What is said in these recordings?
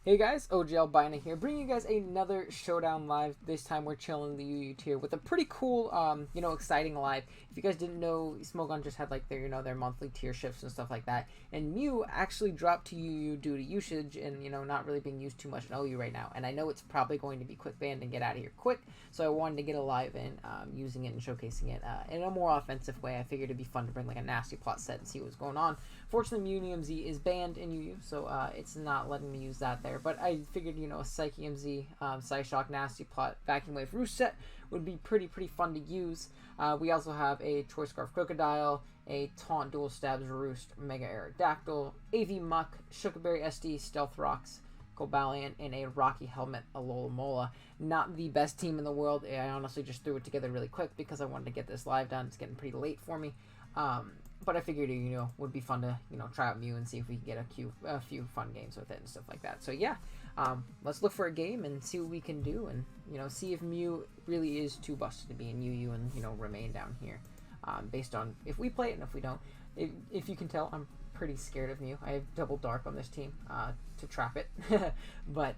Hey guys, OG Albina here, bringing you guys another Showdown live. This time we're chilling the UU tier with a pretty cool, exciting live. If you guys didn't know, Smogon just had like their, their monthly tier shifts and stuff like that. And MewU actually dropped to UU due to usage and, not really being used too much in OU right now. And I know it's probably going to be quick banned and get out of here quick. So I wanted to get a live in, using it and showcasing it in a more offensive way. I figured it'd be fun to bring like a nasty plot set and see what's going on. Fortunately, MewU is banned in UU, so it's not letting me use that there. But I figured, a Psyche MZ, Psyshock, Nasty Plot, Vacuum Wave Roost set would be pretty fun to use. We also have a Choice Scarf Crocodile, a Taunt Dual Stabs Roost, Mega Aerodactyl, AV Muck, Shukaberry SD, Stealth Rocks, Cobalion, and a Rocky Helmet, Alola Mola. Not the best team in the world. I honestly just threw it together really quick because I wanted to get this live done. It's getting pretty late for me. But I figured, would be fun to, try out Mew and see if we can get a few fun games with it and stuff like that. So yeah, let's look for a game and see what we can do and, see if Mew really is too busted to be in UU and, remain down here. Based on if we play it and if we don't. If you can tell, I'm pretty scared of Mew. I have Double Dark on this team to trap it. But,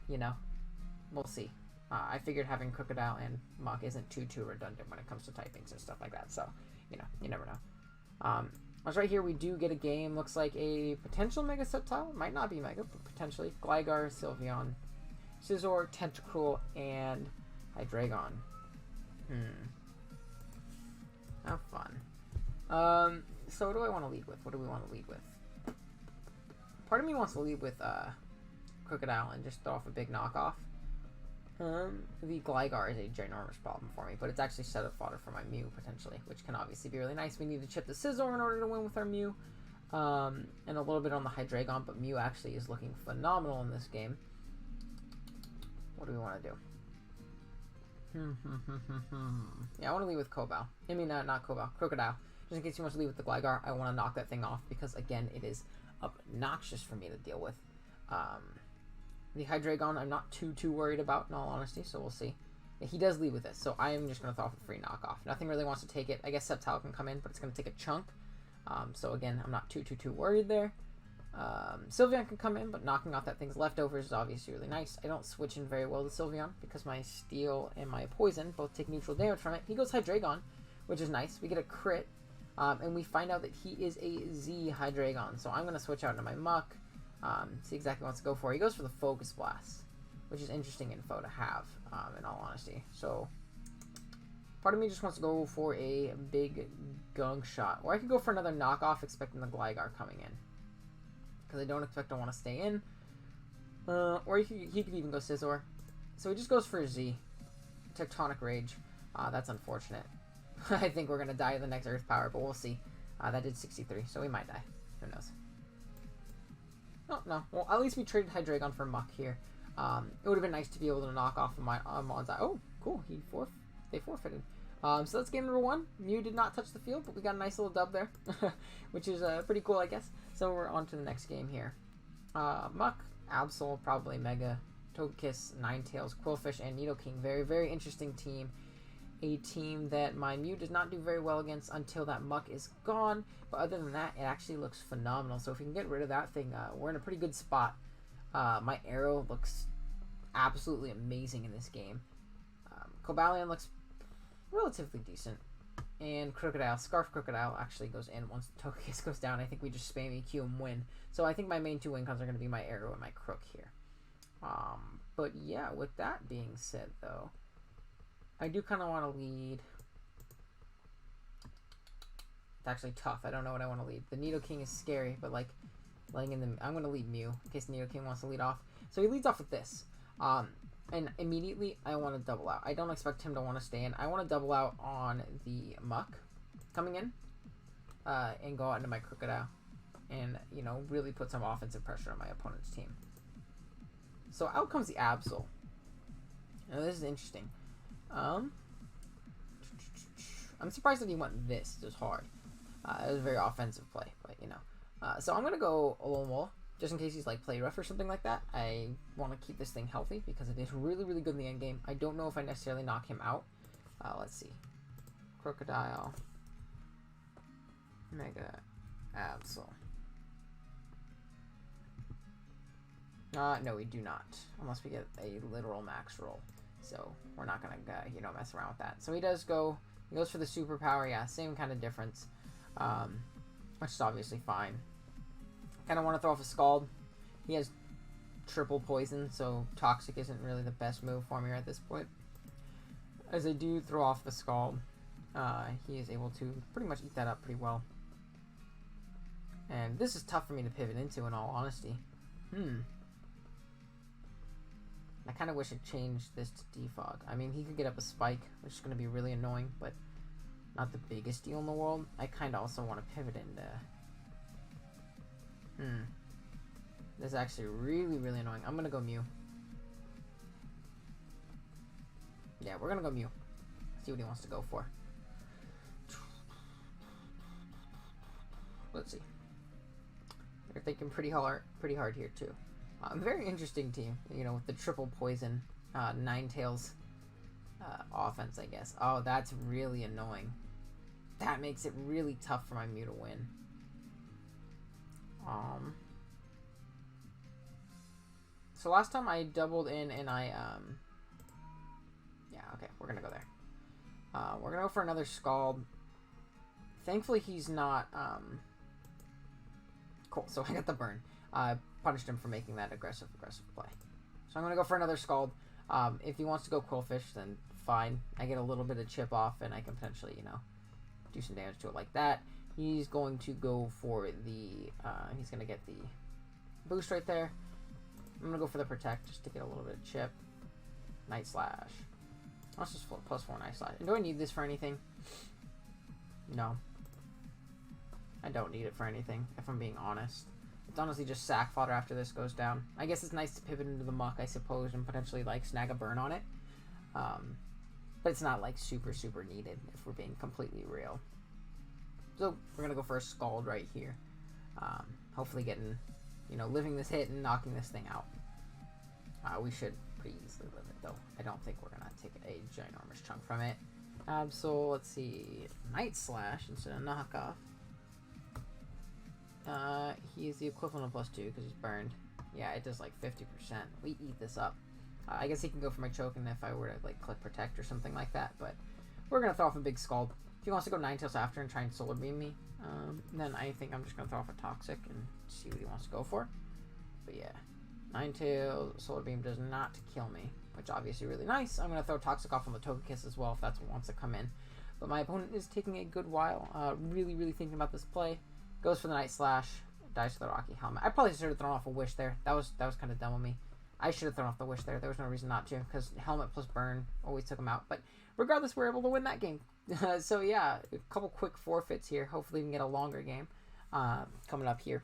we'll see. I figured having Crocodile and Muck isn't too redundant when it comes to typings and stuff like that. So, you never know. Right here, we do get a game. Looks like a potential Mega Sceptile. Might not be Mega, but potentially. Gligar, Sylveon, Scizor, Tentacruel, and Hydreigon. Have fun. So what do I want to lead with? What do we want to lead with? Part of me wants to lead with Crocodile and just throw off a big knockoff. The Gligar is a ginormous problem for me, but it's actually setup fodder for my Mew, potentially, which can obviously be really nice. We need to chip the Scizor in order to win with our Mew, and a little bit on the Hydreigon, but Mew actually is looking phenomenal in this game. What do we want to do? Yeah, I want to lead with Cobal. I mean, not Cobal, Crocodile. Just in case you want to lead with the Gligar, I want to knock that thing off, because, again, it is obnoxious for me to deal with. The Hydreigon, I'm not too worried about, in all honesty, so we'll see. Yeah, he does lead with this, so I am just going to throw off a free knockoff. Nothing really wants to take it. I guess Sceptile can come in, but it's going to take a chunk. So again, I'm not too worried there. Sylveon can come in, but knocking off that thing's leftovers is obviously really nice. I don't switch in very well to Sylveon, because my Steel and my Poison both take neutral damage from it. He goes Hydreigon, which is nice. We get a crit, and we find out that he is a Z Hydreigon. So I'm going to switch out into my Muck. See exactly what to go for. He goes for the Focus Blast, which is interesting info to have, in all honesty. So, part of me just wants to go for a big gunk shot. Or I could go for another knockoff, expecting the Gligar coming in. Because I don't expect to want to stay in. Or he could even go Scizor. So he just goes for Z. Tectonic Rage. That's unfortunate. I think we're going to die to the next Earth Power, but we'll see. That did 63, so we might die. Who knows? Oh, no. Well, at least we traded Hydreigon for Muck here. It would have been nice to be able to knock off my Mon's Eye. Oh, cool. They forfeited. So that's game number 1. Mew did not touch the field, but we got a nice little dub there, which is pretty cool, I guess. So we're on to the next game here. Muck, Absol, probably Mega, Togekiss, Ninetales, Quillfish, and Nidoking. Very interesting team. A team that my Mew does not do very well against until that Muck is gone. But other than that, it actually looks phenomenal. So if we can get rid of that thing, we're in a pretty good spot. My Arrow looks absolutely amazing in this game. Cobalion looks relatively decent. And Crocodile, Scarf Crocodile actually goes in once the Togekiss goes down. I think we just spam EQ and win. So I think my main 2 win cons are going to be my Arrow and my Crook here. But yeah, with that being said, though, I do kind of want to lead. It's actually tough. I don't know what I want to lead. The Nidoking is scary, but like letting in the, I'm going to lead Mew in case Nidoking wants to lead off. So he leads off with this. And immediately I want to double out. I don't expect him to want to stay in. I want to double out on the Muck coming in and go out into my Crocodile and, really put some offensive pressure on my opponent's team. So out comes the Absol. Now this is interesting. I'm surprised that he went this hard. It was a very offensive play, but so I'm gonna go Alola Mola just in case he's like play rough or something like that. I want to keep this thing healthy because it is really good in the end game. I don't know if I necessarily knock him out. Let's see. Crocodile, Mega Absol. No, we do not. Unless we get a literal max roll. So, we're not gonna, you know, mess around with that. So he does go... He goes for the superpower. Yeah, same kind of difference. Which is obviously fine. Kind of want to throw off a Scald. He has triple poison, so Toxic isn't really the best move for me at this point. As I do throw off the Scald, he is able to pretty much eat that up pretty well. And this is tough for me to pivot into, in all honesty. I kind of wish it changed this to Defog. I mean, he could get up a Spike, which is going to be really annoying, but not the biggest deal in the world. I kind of also want to pivot into... This is actually really, really annoying. I'm going to go Mew. Yeah, we're going to go Mew. See what he wants to go for. Let's see. They're thinking pretty hard here, too. Very interesting team, you know, with the triple poison, Ninetales offense, I guess. Oh, that's really annoying. That makes it really tough for my Mew to win. So last time I doubled in and I, yeah, okay, we're gonna go there. We're gonna go for another Scald. Thankfully, he's not, cool, so I got the burn. Punished him for making that aggressive play. So I'm gonna go for another Scald. If he wants to go Quillfish, then fine. I get a little bit of chip off, and I can potentially, you know, do some damage to it like that. He's going to go for the, he's gonna get the boost right there. I'm gonna go for the Protect, just to get a little bit of chip. Night Slash. Let's just flip +4 Night Slash. Do I need this for anything? No. I don't need it for anything, if I'm being honest. It's honestly just sack fodder after this goes down. I guess it's nice to pivot into the Muck, I suppose, and potentially, like, snag a burn on it. But it's not, like, super, super needed, if we're being completely real. So, we're gonna go for a Scald right here. Hopefully getting, you know, living this hit and knocking this thing out. We should pretty easily live it, though. I don't think we're gonna take a ginormous chunk from it. So, let's see. Night Slash instead of Knockoff. He is the equivalent of +2 because he's burned. Yeah, it does like 50%. We eat this up. I guess he can go for my Chokin if I were to like click Protect or something like that, but we're going to throw off a big Scald. If he wants to go Ninetales after and try and Solar Beam me, then I think I'm just going to throw off a Toxic and see what he wants to go for. But yeah, Ninetales, Solar Beam does not kill me, which obviously really nice. I'm going to throw Toxic off on the Togekiss as well if that's what wants to come in. But my opponent is taking a good while, really, really thinking about this play. Goes for the Night Slash, dies to the Rocky Helmet. I probably should have thrown off a Wish there. That was kind of dumb of me. I should have thrown off the Wish there. There was no reason not to, because Helmet plus Burn always took him out. But regardless, we're able to win that game. So yeah, a couple quick forfeits here. Hopefully we can get a longer game coming up here.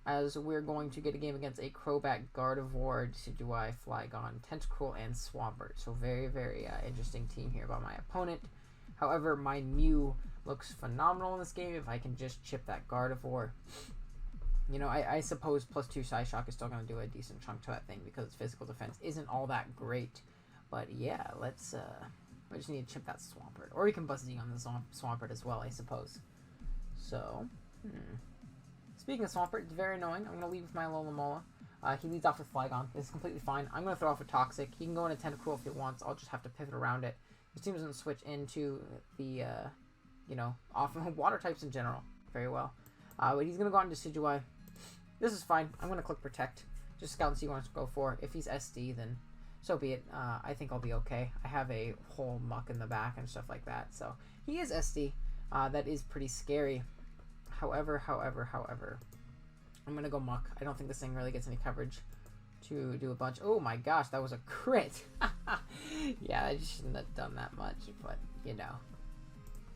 As we're going to get a game against a Crobat, Gardevoir, Decidueye, Flygon, Tentacruel, and Swampert. So very, very interesting team here by my opponent. However, my Mew looks phenomenal in this game if I can just chip that Gardevoir. You know, I suppose +2 Psyshock is still going to do a decent chunk to that thing because its physical defense isn't all that great. But yeah, let's, we just need to chip that Swampert. Or you can Buzz Z on the Swampert as well, I suppose. So, Speaking of Swampert, it's very annoying. I'm going to leave with my Alola. He leads off with Flygon. This is completely fine. I'm going to throw off a Toxic. He can go into Tentacruel if he wants. I'll just have to pivot around it. His team doesn't switch into the, you know, off water types in general very well. But he's going to go on to Decidueye. This is fine. I'm going to click Protect. Just scout and see what he wants to go for. If he's SD, then so be it. I think I'll be okay. I have a whole Muck in the back and stuff like that. So he is SD. That is pretty scary. However, I'm going to go Muck. I don't think this thing really gets any coverage to do a bunch. Oh my gosh, that was a crit. Yeah, I shouldn't have done that much, but you know,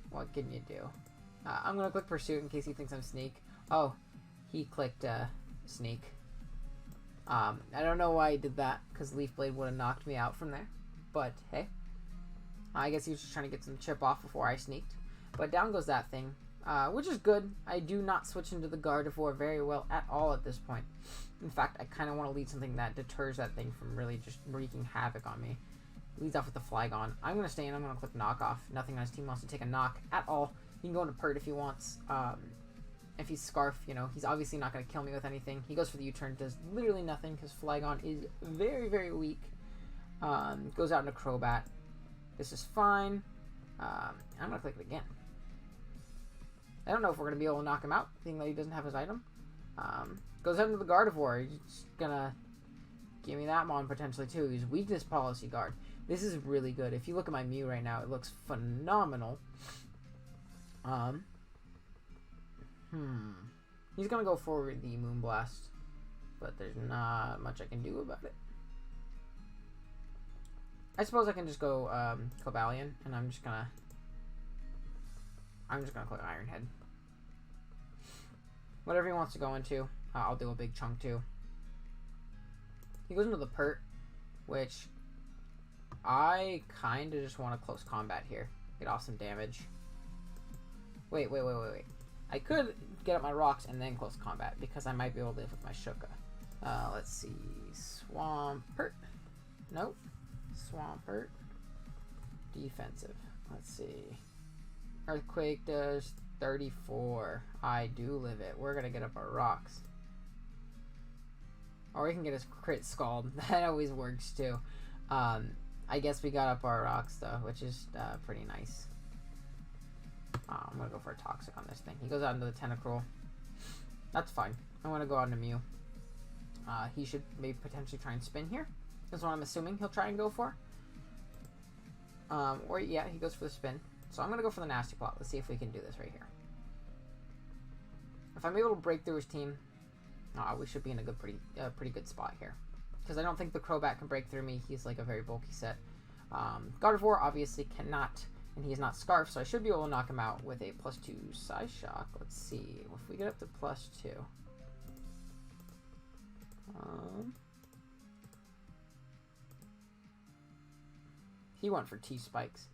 what can you do? I'm going to click Pursuit in case he thinks I'm Sneak. Oh, he clicked Sneak. I don't know why he did that, because Leaf Blade would have knocked me out from there. But hey, I guess he was just trying to get some chip off before I sneaked. But down goes that thing, which is good. I do not switch into the Gardevoir very well at all at this point. In fact, I kind of want to lead something that deters that thing from really just wreaking havoc on me. Leads off with the Flygon. I'm going to stay in. I'm going to click Knock Off. Nothing on his team wants to take a knock at all. He can go into Pert if he wants. If he's Scarf, you know, he's obviously not going to kill me with anything. He goes for the U-turn, does literally nothing because Flygon is very, very weak. Goes out into Crobat. This is fine. I'm going to click it again. I don't know if we're going to be able to knock him out, being that he doesn't have his item. Goes out into the Gardevoir. He's going to give me that Mon potentially too. He's Weakness Policy Guard. This is really good. If you look at my Mew right now, it looks phenomenal. He's going to go for the Moonblast, but there's not much I can do about it. I suppose I can just go Cobalion, and I'm just gonna click Iron Head. Whatever he wants to go into, I'll do a big chunk too. He goes into the Pert, which I kind of just want to close combat here. Get off some damage. Wait. I could get up my rocks and then close combat because I might be able to live with my Shuka. Let's see. Swampert. Nope. Swampert. Defensive. Let's see. Earthquake does 34. I do live it. We're going to get up our rocks. Or we can get his crit Scald. That always works too. I guess we got up our rocks though, which is pretty nice. I'm going to go for a Toxic on this thing. He goes out into the Tentacruel. That's fine. I'm going to go out into Mew. He should maybe potentially try and spin here. That's what I'm assuming he'll try and go for. Or yeah, he goes for the spin. So I'm going to go for the Nasty Plot. Let's see if we can do this right here. If I'm able to break through his team, we should be in a good, pretty good spot here. Because I don't think the Crobat can break through me. He's like a very bulky set. Gardevoir obviously cannot, and he is not Scarf, so I should be able to knock him out with a +2 Psyshock. Let's see. If we get up to +2. He went for T-Spikes.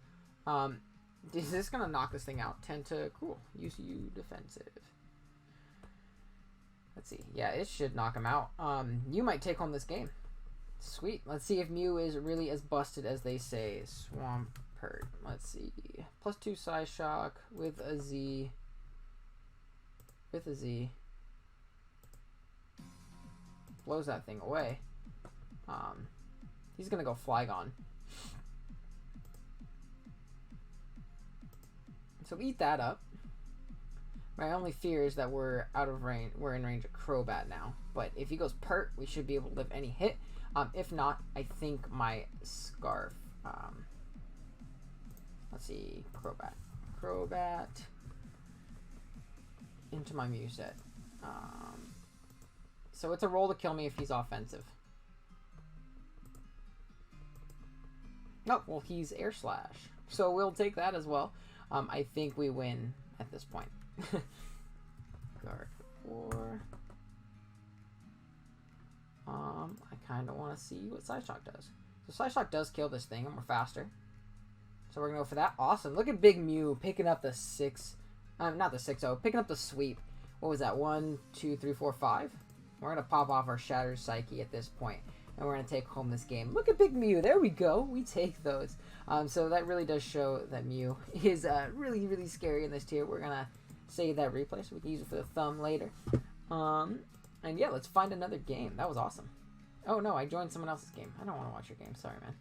Is this going to knock this thing out? Tentacruel. UCU defensive. Let's see. Yeah, it should knock him out. You might take home this game. Sweet. Let's see if Mew is really as busted as they say. Swampert. Let's see. +2 Psyshock with a Z. Blows that thing away. He's going to go Flygon. So eat that up. My only fear is that we're out of range. We're in range of Crobat now. But if he goes Pert, we should be able to live any hit. If not, I think my Scarf. Let's see. Crobat. Into my Mew set. So it's a roll to kill me if he's offensive. Oh, well, he's Air Slash. So we'll take that as well. I think we win at this point. Gardevoir. I kind of want to see what Psyshock does. So Psyshock does kill this thing, and we're faster. So we're going to go for that. Awesome. Look at Big Mew picking up the 6. Not the 6-0. Picking up the sweep. What was that? 1, 2, 3, 4, 5? We're going to pop off our Shattered Psyche at this point, and we're going to take home this game. Look at Big Mew. There we go. We take those. So that really does show that Mew is really, really scary in this tier. We're going to save that replay so we can use it for the thumb later. And yeah, let's find another game. That was awesome. Oh no, I joined someone else's game. I don't want to watch your game. Sorry, man.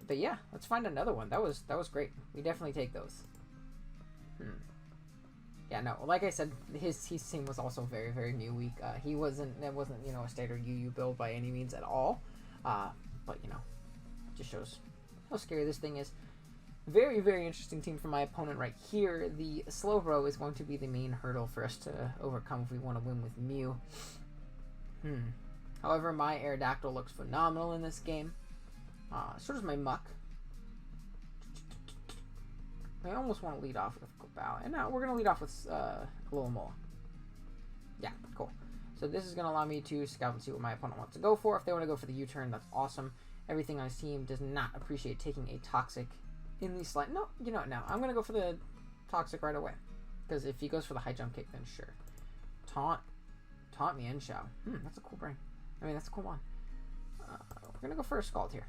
But yeah, let's find another one. That was great. We definitely take those. Yeah, no, like I said, his team was also very, very Mew weak. That wasn't, you know, a standard UU build by any means at all. But, you know, it just shows how scary this thing is. Very, very interesting team from my opponent right here. The Slowbro is going to be the main hurdle for us to overcome if we want to win with Mew. However, my Aerodactyl looks phenomenal in this game. So does my Muck. I almost want to lead off with Cobal. And now we're going to lead off with Alomola. Yeah, cool. So this is going to allow me to scout and see what my opponent wants to go for. If they want to go for the U-turn, that's awesome. Everything on his team does not appreciate taking a Toxic in the slide. No, you know what, now I'm going to go for the Toxic right away. Because if he goes for the high jump kick, then sure. Taunt me in Shao. That's a cool brain. I mean, that's a cool one. We're going to go for a Scald here.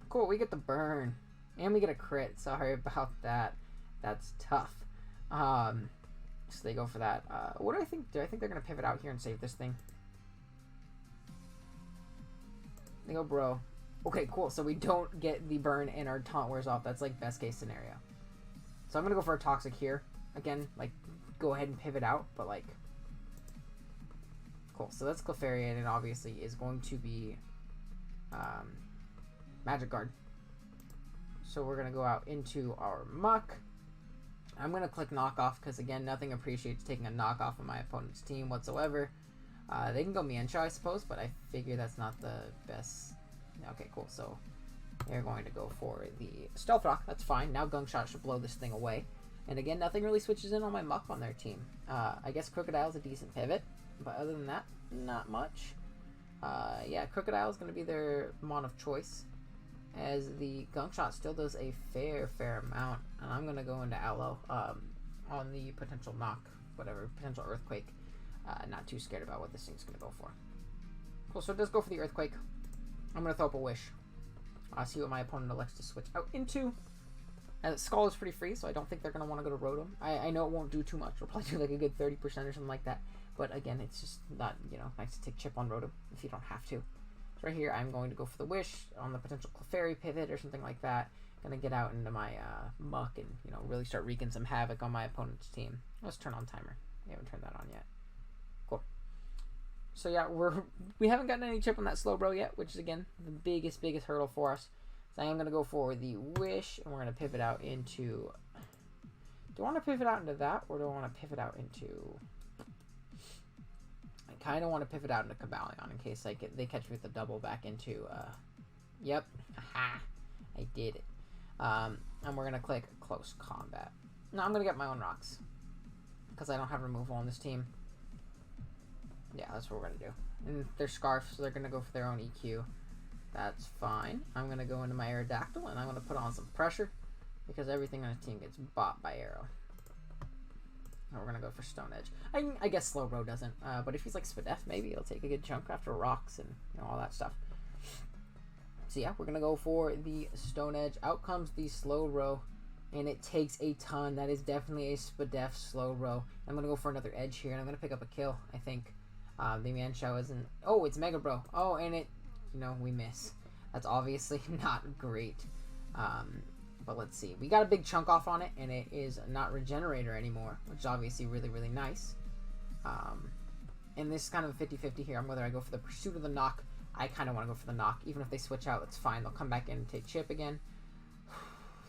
Cool, we get the burn. And we get a crit. Sorry about that. That's tough. So they go for that. What do I think? Do I think they're going to pivot out here and save this thing? They go, bro. Okay, cool. So we don't get the burn and our taunt wears off. That's like best case scenario. So I'm going to go for a Toxic here. Again, like, go ahead and pivot out, but like... Cool. So that's Clefairy, and it obviously is going to be Magic Guard. So we're going to go out into our Muck. I'm going to click Knockoff because, again, nothing appreciates taking a knockoff of my opponent's team whatsoever. They can go Mienshao, I suppose, but I figure that's not the best. Okay, cool. So they're going to go for the Stealth Rock. That's fine. Now Gunk Shot should blow this thing away. And again, nothing really switches in on my Muck on their team. I guess Crocodile's a decent pivot, but other than that, not much. Yeah, Crocodile is going to be their mon of choice, as the Gunk Shot still does a fair amount. And I'm going to go into Aloe on the potential knock, whatever, potential Earthquake. Not too scared about what this thing's going to go for. Cool, so it does go for the Earthquake. I'm going to throw up a Wish. See what my opponent elects to switch out into. Skull is pretty free, so I don't think they're going to want to go to Rotom. I know it won't do too much. It'll probably do like a good 30% or something like that. But again, it's just not, you know, nice to take chip on Rotom if you don't have to. So right here, I'm going to go for the Wish on the potential Clefairy pivot or something like that. Going to get out into my Muck and, you know, really start wreaking some havoc on my opponent's team. Let's turn on Timer. We haven't turned that on yet. Cool. So yeah, we haven't gotten any chip on that Slowbro yet, which is, again, the biggest hurdle for us. So I am going to go for the Wish, and we're going to pivot out into... Do I want to pivot out into that, or do I want to pivot out into... I kind of want to pivot out into Cobalion in case they catch me with the double back into... Yep. Haha. I did it. And we're going to click Close Combat. No, I'm going to get my own rocks, because I don't have removal on this team. Yeah, that's what we're going to do. And they're Scarf, so they're going to go for their own EQ. That's fine. I'm going to go into my Aerodactyl, and I'm going to put on some pressure, because everything on his team gets bought by Arrow. And we're going to go for Stone Edge. I guess Slowbro doesn't, but if he's like Spadef, maybe he'll take a good chunk after rocks and, you know, all that stuff. So yeah, we're going to go for the Stone Edge. Out comes the Slowbro, and it takes a ton. That is definitely a Spadef Slowbro. I'm going to go for another Edge here, and I'm going to pick up a kill, I think. The Mienshao isn't... Oh, it's Mega Bro. Oh, and it... You know, we miss. That's obviously not great. But let's see. We got a big chunk off on it, and it is not Regenerator anymore, which is obviously really nice. And this is kind of a 50-50 here on whether I go for the Pursuit or the Knock. I kind of want to go for the Knock. Even if they switch out, that's fine. They'll come back in and take chip again.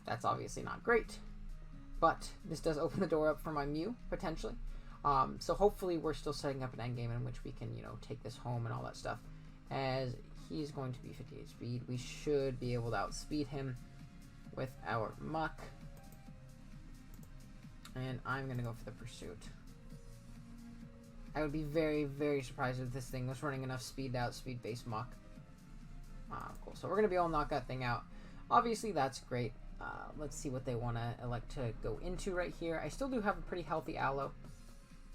That's obviously not great. But this does open the door up for my Mew, potentially. So hopefully we're still setting up an endgame in which we can, you know, take this home and all that stuff. As he's going to be 58 speed, we should be able to outspeed him with our Muck. And I'm going to go for the Pursuit. I would be very surprised if this thing was running enough speed to outspeed base Muck. Cool. So we're going to be able to knock that thing out. Obviously, that's great. Let's see what they want to elect to go into right here. I still do have a pretty healthy Aloe.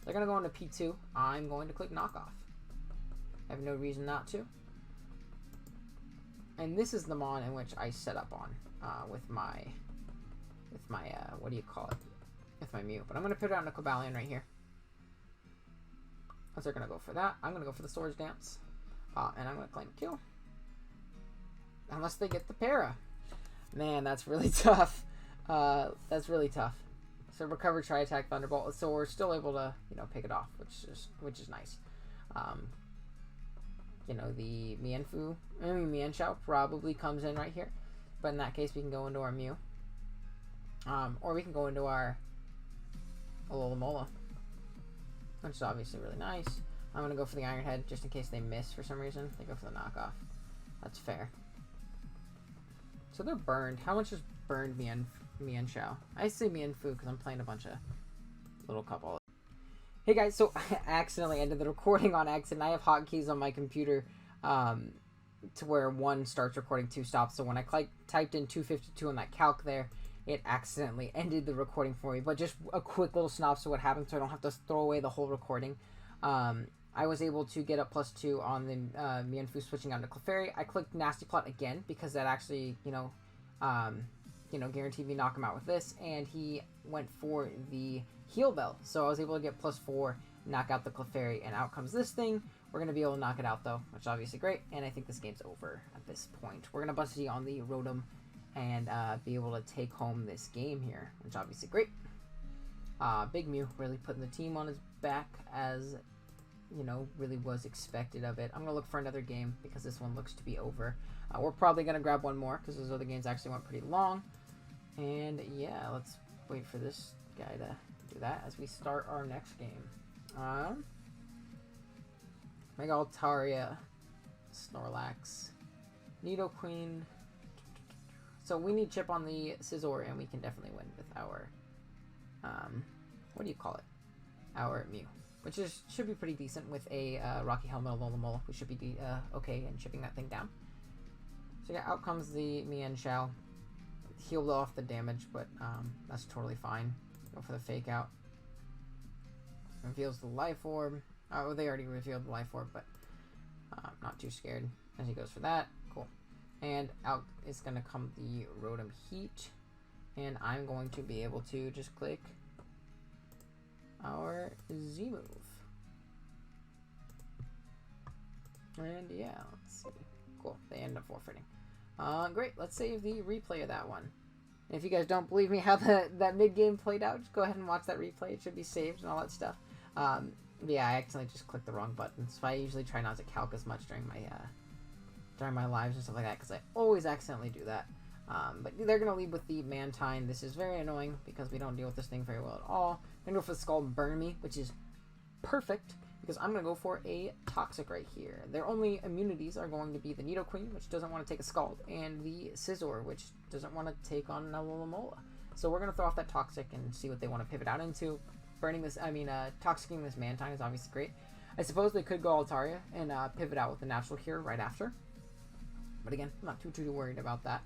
They're going to go into P2. I'm going to click Knockoff. I have no reason not to. And this is the mon in which I set up on with my what do you call it? With my Mew. But I'm going to put it out into Cobalion right here. As they're going to go for that. I'm going to go for the Swords Dance. And I'm going to claim kill. Unless they get the Para. Man, that's really tough. That's really tough. So Recover, Try Attack, Thunderbolt. So we're still able to, you know, pick it off, which is nice. You know, the Mienshao probably comes in right here. But in that case, we can go into our Mew. Or we can go into our Alola, which is obviously really nice. I'm going to go for the Iron Head, just in case they miss for some reason. They go for the knockoff. That's fair. So they're burned. How much is burned Mienshao? I say Mienfu because I'm playing a bunch of little couple. Hey guys, so I accidentally ended the recording on accident. I have hotkeys on my computer to where one starts recording, two stops. So when I typed in 252 on that calc there, it accidentally ended the recording for me. But just a quick little synopsis of what happened so I don't have to throw away the whole recording. I was able to get up +2 on the Mienfu switching out to Clefairy. I clicked Nasty Plot again because that actually, guaranteed me knock him out with this, and he went for the heal bell, so I was able to get +4, knock out the Clefairy, and out comes this thing. We're going to be able to knock it out, though, which is obviously great, and I think this game's over at this point. We're going to bust it on the Rotom and be able to take home this game here, which is obviously great. Big Mew really putting the team on his back, as, really was expected of it. I'm going to look for another game because this one looks to be over. We're probably going to grab one more because those other games actually went pretty long. And, yeah, let's wait for this guy to do that as we start our next game. Mega Altaria, Snorlax, Nidoqueen. So we need chip on the Scizor, and we can definitely win with our, what do you call it? Our Mew, which should be pretty decent with a Rocky Helmet Alola. We should be okay in chipping that thing down. So yeah, out comes the Mienshao. Healed off the damage, but that's totally fine. Go for the fake out. Reveals the Life Orb. Oh, they already revealed the Life Orb, but not too scared as he goes for that. Cool. And out is going to come the Rotom Heat. And I'm going to be able to just click our Z-move. And yeah, let's see. Cool. They end up forfeiting. Great. Let's save the replay of that one. And if you guys don't believe me how that mid-game played out, just go ahead and watch that replay. It should be saved and all that stuff. Yeah, I accidentally just clicked the wrong button, so I usually try not to calc as much during my lives and stuff like that, because I always accidentally do that. But they're going to lead with the Mantine. This is very annoying because we don't deal with this thing very well at all. I'm going to go for the Scald Burn Me, which is perfect, because I'm going to go for a Toxic right here. Their only immunities are going to be the Nidoqueen, which doesn't want to take a Scald, and the Scizor, which doesn't want to take on Alola. So we're going to throw off that Toxic and see what they want to pivot out into. Toxicking this Mantine is obviously great. I suppose they could go Altaria and pivot out with the natural here right after. But again, I'm not too worried about that.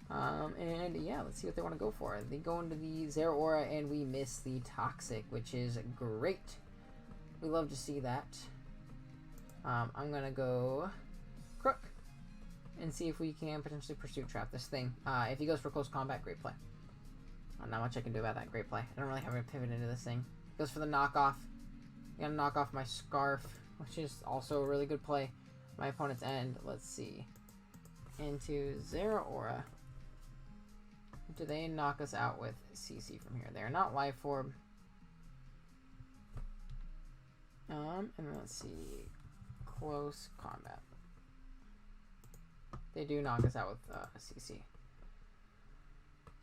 And yeah, let's see what they want to go for. They go into the Zeraora and we miss the Toxic, which is great. We love to see that. I'm going to go Crook and see if we can potentially Pursuit Trap this thing. If he goes for Close Combat, great play. Not much I can do about that. Great play. I don't really have a pivot into this thing. Goes for the knockoff. I'm gonna knock off my Scarf, which is also a really good play. My opponent's end. Let's see. Into Zeraora. Do they knock us out with CC from here? They're not Life Orb. And then let's see. Close Combat. They do knock us out with CC.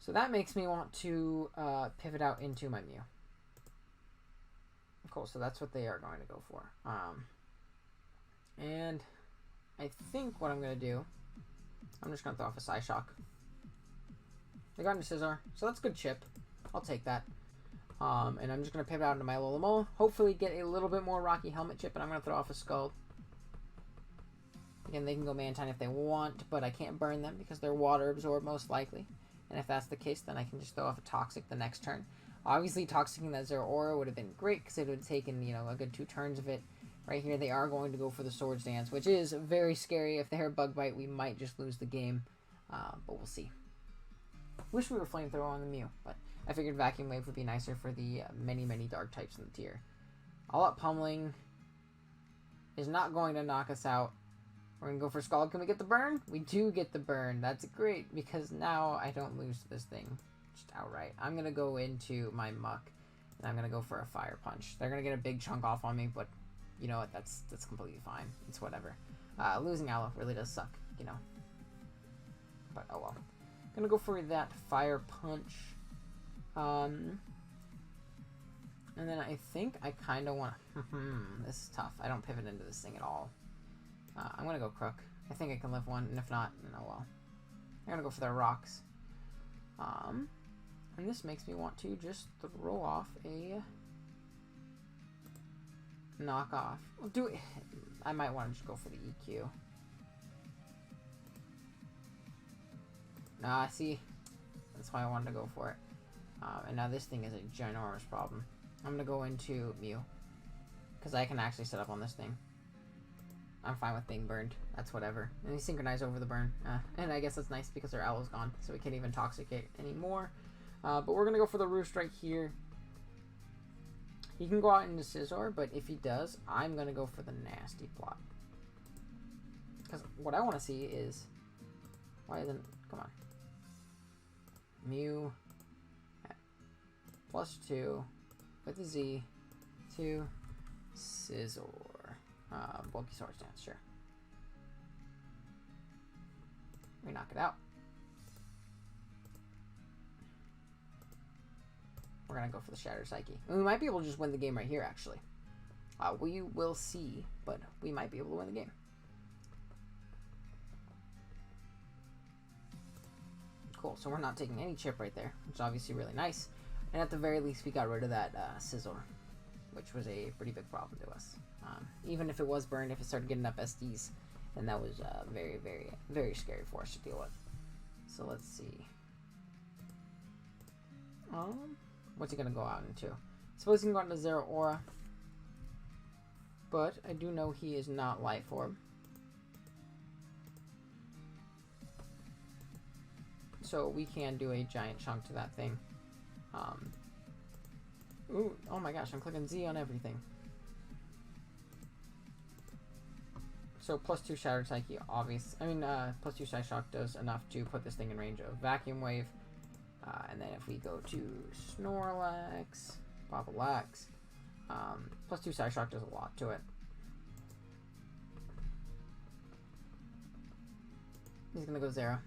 So that makes me want to pivot out into my Mew. Cool, so that's what they are going to go for. And I think what I'm going to do, I'm just going to throw off a Psyshock. They got into Scizor, so that's good chip. I'll take that. And I'm just going to pivot out into my Alola. Hopefully get a little bit more Rocky Helmet chip, and I'm going to throw off a Scald. Again, they can go Mantine if they want, but I can't burn them because they're Water Absorb most likely. And if that's the case, then I can just throw off a Toxic the next turn. Obviously, Toxicking that Zeraora would have been great because it would have taken, a good 2 turns of it. Right here, they are going to go for the Swords Dance, which is very scary. If they're Bug Bite, we might just lose the game, but we'll see. Wish we were Flamethrower on the Mew, but I figured Vacuum Wave would be nicer for the many Dark types in the tier. All Out Pummeling is not going to knock us out. We're going to go for Scald. Can we get the burn? We do get the burn. That's great, because now I don't lose this thing just outright. I'm going to go into my Muck, and I'm going to go for a Fire Punch. They're going to get a big chunk off on me, but you know what? That's completely fine. It's whatever. Losing Aloe really does suck, But, oh well. I'm going to go for that Fire Punch. And then I think I kind of want to... this is tough. I don't pivot into this thing at all. I'm going to go Crook. I think I can live one, and if not, then oh well. I'm going to go for their Rocks. And this makes me want to just throw off a knockoff. Well, do it. I might want to just go for the EQ. Nah, see? That's why I wanted to go for it. And now this thing is a ginormous problem. I'm going to go into Mew, because I can actually set up on this thing. I'm fine with being burned. That's whatever. And we synchronize over the burn. And I guess that's nice because our L is gone, so we can't even toxicate anymore. But we're going to go for the Roost right here. He can go out into Scizor, but if he does, I'm going to go for the Nasty Plot. Because what I want to see is... Why isn't... Come on. Mew at +2 with a Z to Scizor. Bulky Sword Stance, sure. We knock it out. We're gonna go for the Shattered Psyche. And we might be able to just win the game right here, actually. We will see, but we might be able to win the game. Cool, so we're not taking any chip right there, which is obviously really nice. And at the very least, we got rid of that Scizor, which was a pretty big problem to us. Even if it was burned, if it started getting up SDs, and that was very, very, very scary for us to deal with. So let's see. What's he gonna go out into? Suppose he can go out into Zero Aura, but I do know he is not Life Orb. So we can do a giant chunk to that thing. Ooh, oh my gosh, I'm clicking Z on everything. So +2 Shattered Psyche, obvious. I mean, +2 Psyshock does enough to put this thing in range of Vacuum Wave. And then if we go to Snorlax, Papalax, +2 Psyshock does a lot to it. He's gonna go Zero.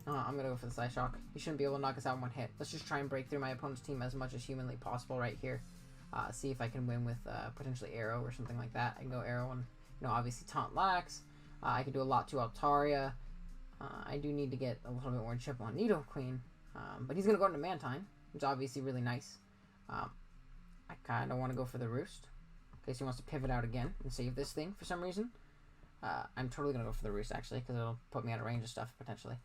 I'm gonna go for the Psyshock. He shouldn't be able to knock us out in one hit. Let's just try and break through my opponent's team as much as humanly possible right here. See if I can win with potentially Arrow or something like that. I can go Arrow and, you know, obviously Taunt Lax. I can do a lot to Altaria. I do need to get a little bit more chip on Nidoqueen. But he's going to go into Mantine, which is obviously really nice. I kind of want to go for the Roost, in case he wants to pivot out again and save this thing for some reason. I'm totally going to go for the Roost, actually, because it'll put me out of range of stuff, potentially.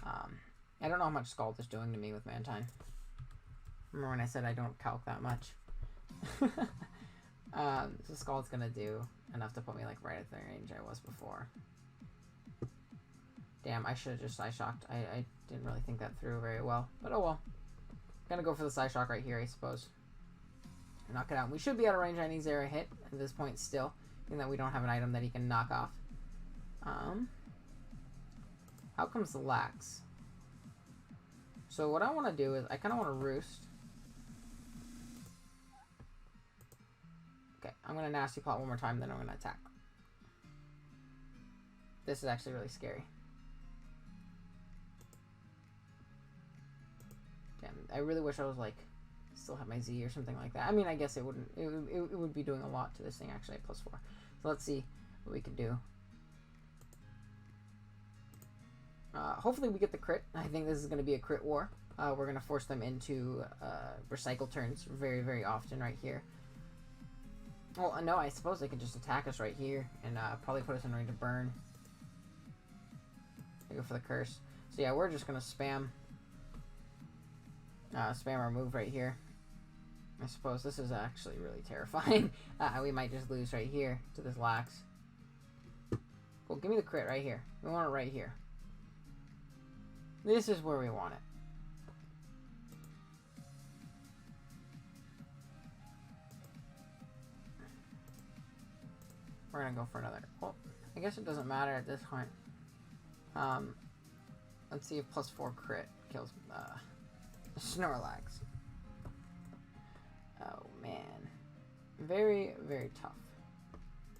I don't know how much Scald is doing to me with Mantine. Remember when I said I don't calc that much? So Scald's going to do enough to put me, like, right at the range I was before. Damn, I should have just Psyshocked. I didn't really think that through very well. But oh well. Gonna go for the Psyshock right here, I suppose. Knock it out. We should be out of range on any Zero hit at this point still. Being that we don't have an item that he can knock off. How comes the Lax? So what I want to do is, I kind of want to Roost. Okay, I'm going to Nasty Plot one more time, then I'm going to attack. This is actually really scary. Damn, I really wish I was like, still have my Z or something like that. I mean, I guess it wouldn't, it would be doing a lot to this thing actually at +4. So let's see what we can do. Hopefully we get the crit. I think this is going to be a crit war. We're going to force them into recycle turns very, very often right here. Well, no, I suppose they could just attack us right here and probably put us in range of burn. I go for the curse. So yeah, we're just going to spam our move right here. I suppose this is actually really terrifying. We might just lose right here to this Lax. Well, give me the crit right here. We want it right here. This is where we want it. We're gonna go for another. Well, I guess it doesn't matter at this point. Let's see if +4 crit kills Snorlax. Oh man, very, very tough.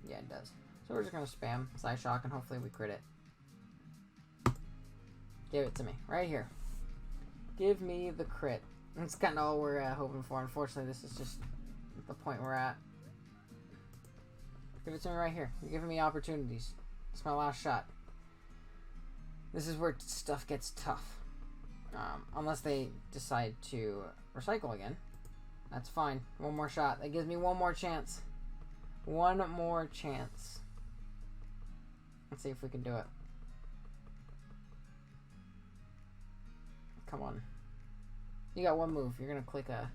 Yeah, it does. So we're just gonna spam Psyshock and hopefully we crit it. Give it to me right here. Give me the crit. That's kind of all we're hoping for. Unfortunately, this is just the point we're at. Give it to me right here. You're giving me opportunities. It's my last shot. This is where stuff gets tough. Unless they decide to recycle again. That's fine. One more shot. That gives me one more chance. One more chance. Let's see if we can do it. Come on. You got one move. You're gonna click a...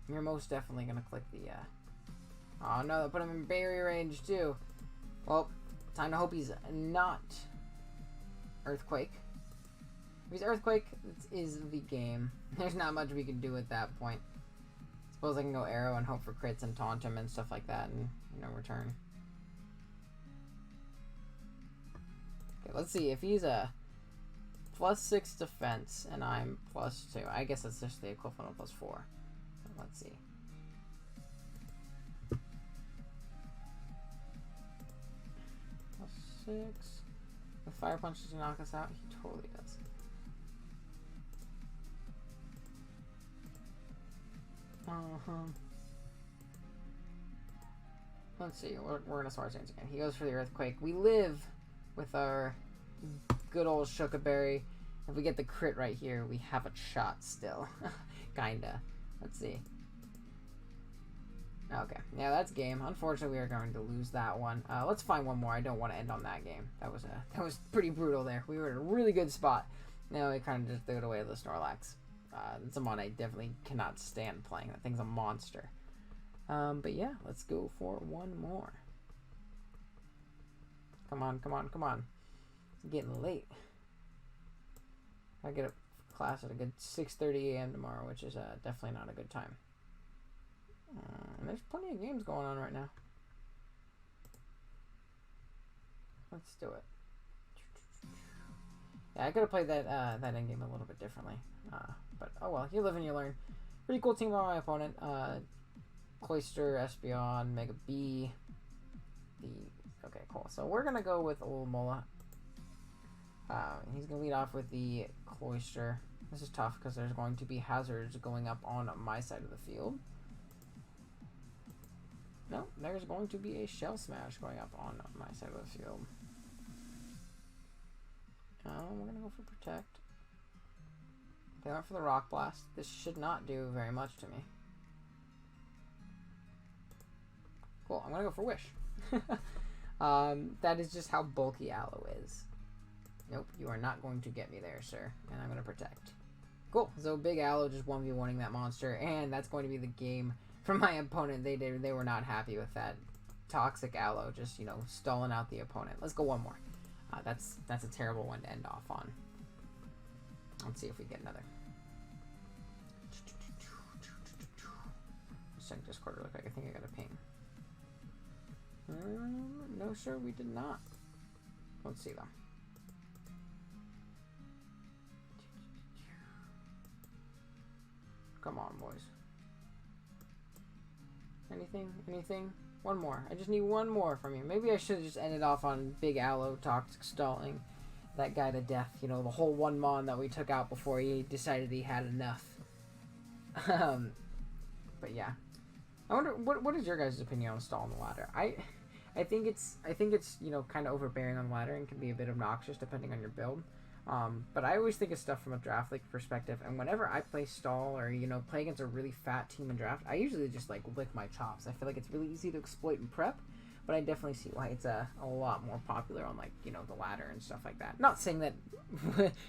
You're most definitely gonna click the Oh no, that put him in barrier range too. Well, time to hope he's not Earthquake. If he's Earthquake, this is the game. There's not much we can do at that point. Suppose I can go Arrow and hope for crits and taunt him and stuff like that and, return. Okay, let's see. If he's a +6 defense and I'm +2. I guess that's just the equivalent of +4. Let's see. +6. With Fire Punch to knock us out, he totally does. Let's see. We're gonna Star Sands again. He goes for the Earthquake. We live with our good old Shookaberry. If we get the crit right here, we have a shot still. Kinda. Let's see. Okay. Yeah, that's game. Unfortunately, we are going to lose that one. Let's find one more. I don't want to end on that game. That was pretty brutal there. We were in a really good spot. Now we kind of just threw it away with the Snorlax. It's a mon I definitely cannot stand playing. That thing's a monster. But yeah, let's go for one more. Come on, come on, come on. It's getting late. I get a class at a good 6:30 a.m. tomorrow, which is definitely not a good time. And there's plenty of games going on right now. Let's do it. Yeah, I could have played that that end game a little bit differently. But oh well, you live and you learn. Pretty cool team by my opponent. Cloyster, Espeon, Mega B. Okay, cool. So we're gonna go with Olomola. He's gonna lead off with the Cloyster. This is tough because there's going to be hazards going up on my side of the field. No, there's going to be a Shell Smash going up on my side of the field. We're gonna go for Protect. They went for the Rock Blast. This should not do very much to me. Cool, I'm gonna go for Wish. That is just how bulky Aloe is. Nope, you are not going to get me there, sir. And I'm gonna Protect. Cool, so Big Aloe just 1v1ing that monster, and that's going to be the game for my opponent. They were not happy with that toxic Aloe just, stalling out the opponent. Let's go one more. That's a terrible one to end off on. Let's see if we get another. Check Discord real quick. I think I got a ping. No, sir, we did not. Let's see though. Come on, boys. Anything? One more. I just need one more from you. Maybe I should have just ended off on Big Aloe toxic stalling that guy to death. The whole one mon that we took out before he decided he had enough. But yeah. I wonder what is your guys' opinion on stalling the ladder? I think it's kind of overbearing on the ladder and can be a bit obnoxious depending on your build. But I always think of stuff from a draft league perspective, and whenever I play stall or play against a really fat team in draft, I usually just lick my chops. I feel like it's really easy to exploit and prep, but I definitely see why it's a lot more popular on the ladder and stuff like that. Not saying that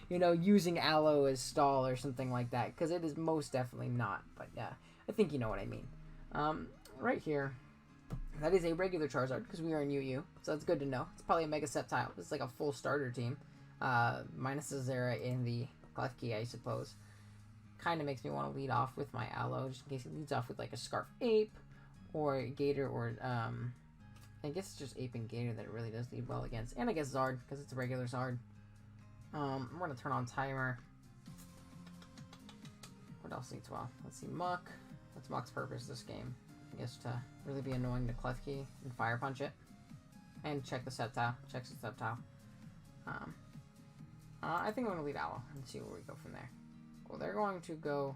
using Aloe as stall or something like that, because it is most definitely not. But yeah, I think you know what I mean. Right here, that is a regular Charizard because we are in UU, so that's good to know. It's probably a Mega Sceptile. It's like a full starter team. Minus a Zera in the Klefki, I suppose. Kind of makes me want to lead off with my Aloe, just in case he leads off with like a Scarf Ape, or Gator, or I guess it's just Ape and Gator that it really does lead well against. And I guess Zard, because it's a regular Zard. I'm going to turn on Timer. What else leads well? Let's see, Muck. What's Muck's purpose this game? I guess to really be annoying to Klefki and Fire Punch it. And check the Sceptile. Checks the Sceptile. I think I'm going to lead Aloe and see where we go from there. Well, they're going to go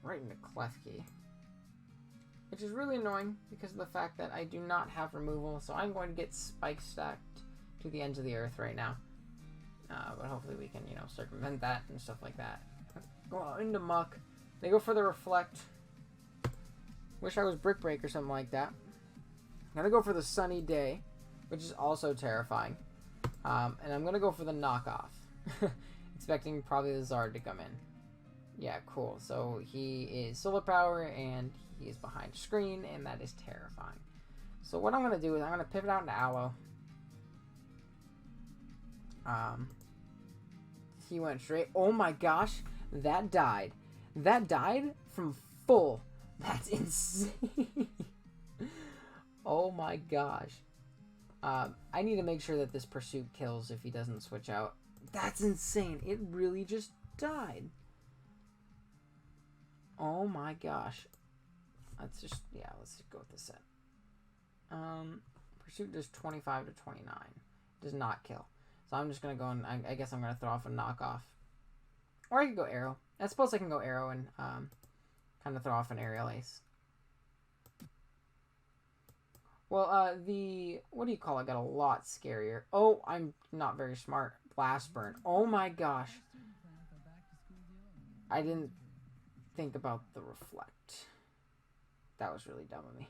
right into Klefki, which is really annoying because of the fact that I do not have removal, so I'm going to get Spike stacked to the ends of the earth right now. But hopefully we can, circumvent that and stuff like that. Well, into Muck. They go for the Reflect. Wish I was Brick Break or something like that. I'm going to go for the Sunny Day, which is also terrifying. And I'm going to go for the Knockoff. Expecting probably the Zard to come in. Yeah, cool. So he is Solar Power, and he is behind a screen, and that is terrifying. So what I'm going to do is I'm going to pivot out into Aloe. He went straight. Oh my gosh, that died. That died from full. That's insane. Oh my gosh. I need to make sure that this pursuit kills if he doesn't switch out. That's insane. It really just died. Oh my gosh. Let's just go with the set. Pursuit does 25 to 29. Does not kill. So I'm just going to go and I guess I'm going to throw off a knockoff. Or I could go arrow. I suppose I can go arrow and kind of throw off an aerial ace. Well, what do you call it? Got a lot scarier. Oh, I'm not very smart. Blast burn. Oh my gosh. I didn't think about the reflect. That was really dumb of me.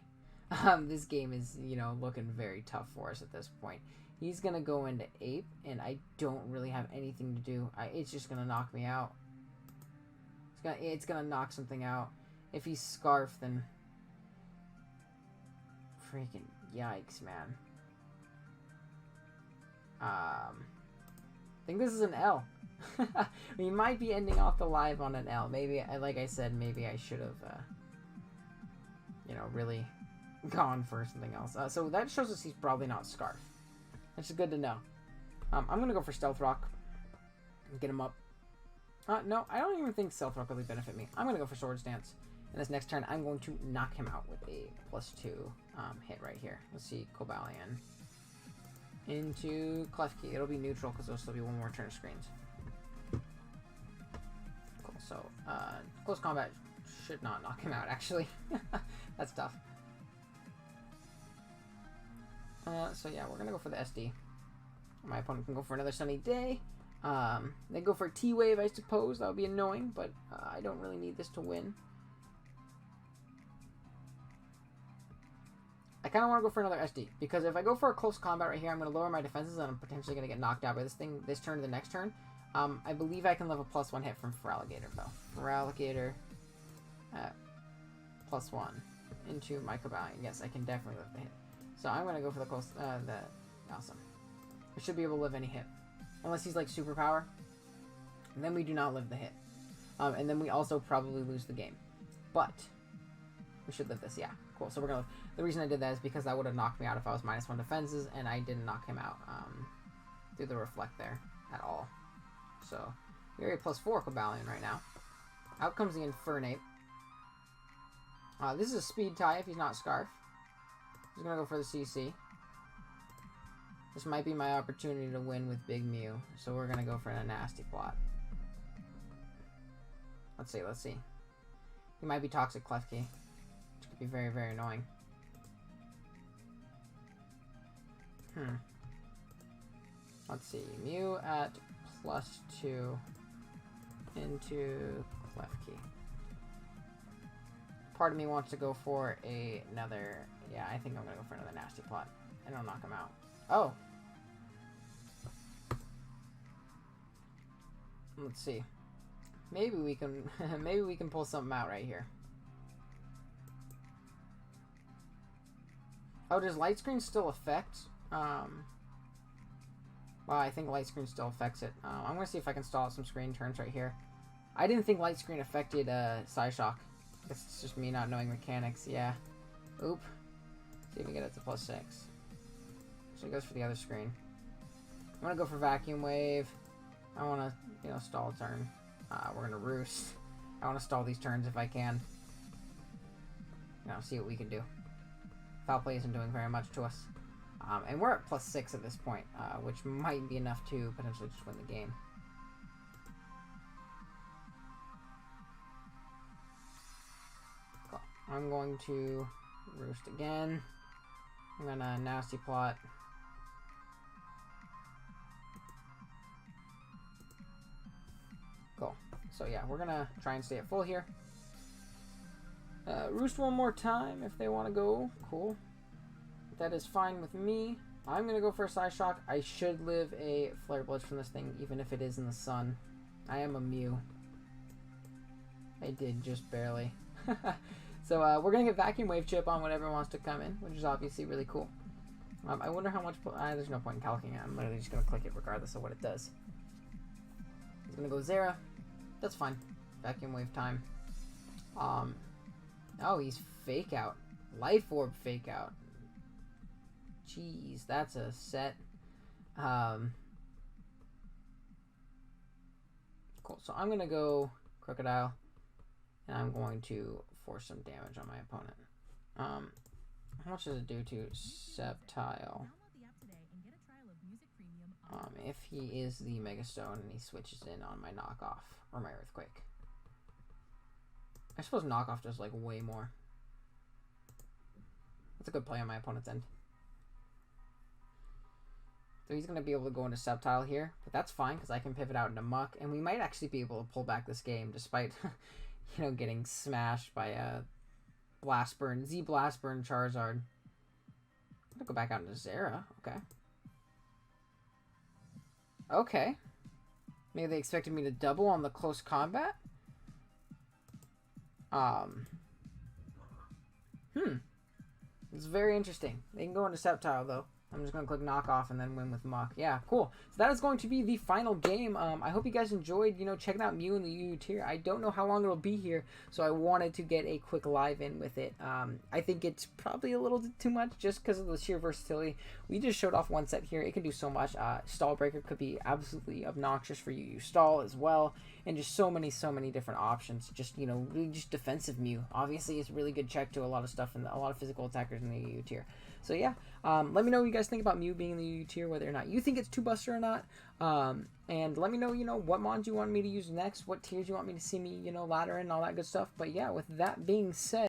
This game is, looking very tough for us at this point. He's going to go into Ape, and I don't really have anything to do. It's just going to knock me out. It's gonna knock something out. If he's Scarf, then... freaking yikes, man. I think this is an L. We might be ending off the live on an L. Maybe, like I said, maybe I should have, really gone for something else. So that shows us he's probably not Scarf. That's good to know. I'm going to go for Stealth Rock. Get him up. No, I don't even think Stealth Rock really benefit me. I'm going to go for Swords Dance. And this next turn, I'm going to knock him out with a +2 hit right here. Let's see, Cobalion. Into Klefki. It'll be neutral because there'll still be one more turn of screens. Cool, so close combat should not knock him out, actually. That's tough. So yeah, we're going to go for the SD. My opponent can go for another Sunny Day. They go for a T-Wave, I suppose. That would be annoying, but I don't really need this to win. I kind of want to go for another SD, because if I go for a close combat right here, I'm going to lower my defenses, and I'm potentially going to get knocked out by this thing this turn to the next turn. I believe I can live a +1 hit from Feraligatr, though. Feraligatr at +1 into my Cobalion. Yes, I can definitely live the hit. So I'm going to go for the close, awesome. I should be able to live any hit. Unless he's like superpower. And then we do not live the hit. And then we also probably lose the game. But we should live this, yeah. Cool. So we're gonna live. The reason I did that is because that would have knocked me out if I was -1 defenses, and I didn't knock him out through the reflect there at all. So we're a +4 Cobalion right now. Out comes the Infernape. This is a speed tie if he's not Scarf. He's gonna go for the CC. This might be my opportunity to win with Big Mew, so we're gonna go for a nasty plot. Let's see. He might be Toxic Klefki, which could be very, very annoying. Let's see. Mew at +2 into Klefki. Part of me wants to go for another... Yeah, I think I'm gonna go for another nasty plot. And I'll knock him out. Oh! Let's see. Maybe we can maybe we can pull something out right here. Oh, does light screen still affect? Well, I think light screen still affects it. I'm gonna see if I can stall out some screen turns right here. I didn't think light screen affected Psyshock. It's just me not knowing mechanics. Yeah. Oop. See if we get it to +6. So he goes for the other screen. I'm gonna go for Vacuum Wave. I wanna, stall a turn. We're gonna Roost. I wanna stall these turns if I can. See what we can do. Foul Play isn't doing very much to us. And we're at +6 at this point, which might be enough to potentially just win the game. Cool. I'm going to Roost again. I'm gonna Nasty Plot. Cool. So yeah, we're gonna try and stay at full here. Roost one more time if they want to go. Cool. That is fine with me. I'm gonna go for a Psyshock. I should live a Flare Blitz from this thing, even if it is in the sun. I am a Mew. I did just barely. So we're going to get Vacuum Wave Chip on whenever wants to come in, which is obviously really cool. I wonder how much... there's no point in calculating it. I'm literally just going to click it regardless of what it does. He's going to go Zera. That's fine. Vacuum Wave time. Oh, he's Fake Out. Life Orb Fake Out. Jeez, that's a set. Cool. So I'm going to go Crocodile. And I'm going to force some damage on my opponent. How much does it do to Sceptile? If he is the Mega Stone and he switches in on my knockoff or my Earthquake. I suppose knockoff does like way more. That's a good play on my opponent's end. So he's going to be able to go into Sceptile here, but that's fine because I can pivot out into Muck, and we might actually be able to pull back this game despite, you know, getting smashed by a Blastburn, Z Blastburn Charizard. I'm going to go back out into Zera. Okay. Okay. Maybe they expected me to double on the close combat? It's very interesting. They can go into Sceptile, though. I'm just going to click Knock Off and then win with Muck. Yeah, cool. So that is going to be the final game. I hope you guys enjoyed, you know, checking out Mew in the UU tier. I don't know how long it'll be here, so I wanted to get a quick live in with it. I think it's probably a little too much just because of the sheer versatility. We just showed off one set here. It can do so much. Stall Breaker could be absolutely obnoxious for UU Stall as well. And just so many different options. Just, you know, really just defensive Mew. Obviously, it's a really good check to a lot of stuff and a lot of physical attackers in the UU tier. So yeah, let me know what you guys think about Mew being in the UU tier, whether or not you think it's too buster or not. And let me know, you know, what mons you want me to use next, what tiers you want me to see me, you know, ladder and all that good stuff. But yeah, with that being said,